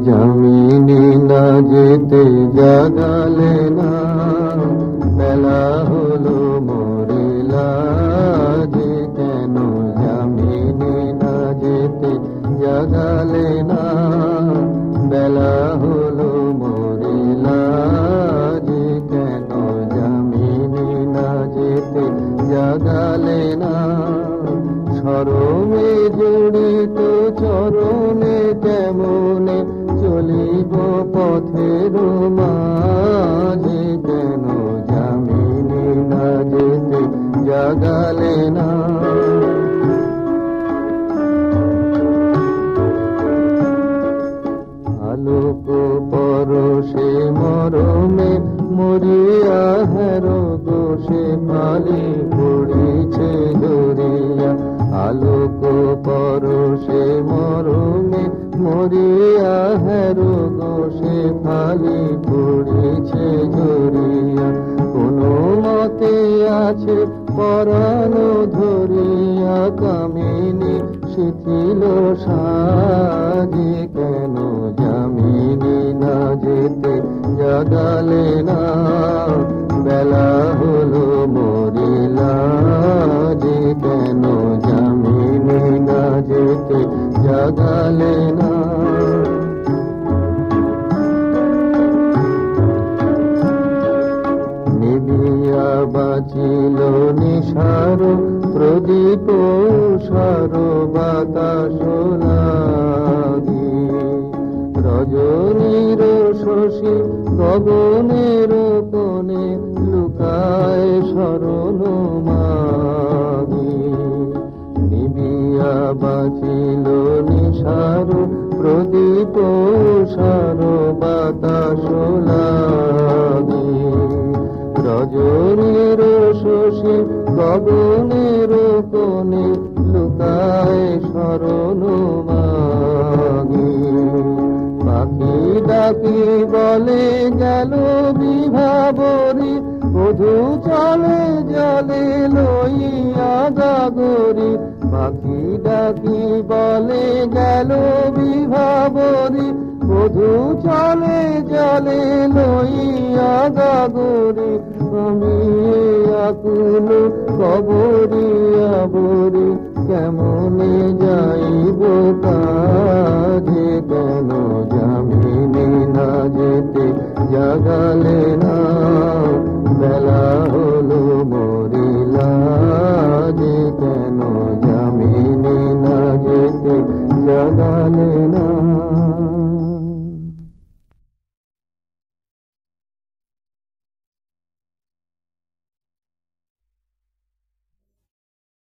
জামিনী না যেতে জাগালে না, বেলা হলো মরিলা যে কেন জামিনী না যেতে জাগালে না, বেলা হলো মরিলা যে কেন জামিনী না যেতে জাগালে না। শরমে জড়িত চরণে কেমনে চলিব পথের মাঝে, কেন জামিনী না যেতে জাগালে না। আলোক পরশে মরমে মরিয়া হের গোসে ফালি পড়িছে ধরিয়া, আলোক পরশে মরমে মরিয়া হের গোসে ফালি পড়িছে ধরিয়া। কোন মতে আছে পরাণ ধরিয়া কামিনী শিথিল সাজি, কেন জামিনী না যেতে জাগালে না, বেলা হলো মরিলা যে কেন জামিনী না যেতে জাগালে না। নিবিয়া বাঁচিল নিশার প্রদীপ সার বাতাস লাগি, রজনীর শশী গগনের কোণে লুকায় শরণ মাগি। নিবিয়া বাঁচিল নিশার প্রদীপ সার বাতাস লাগি, রজনীর শশী গগনের কোণে লুকায় শরণ মাগি। পাখি ডাকি বলে গেল বিভাবরী, বধূ চলে জলে লইয়া গাগরী। পাখি ডাকি বলে গেল বিভাবরী, বধূ চলে জলে লইয়া গাগরী। আমি আকুল কবরিয়া বরি, কেমনে যাইব কাজে, কেন জামিনী না যেতে জাগালে না, বেলা হলো মরিলা যে কেন জামিনী না যেতে জাগালে না।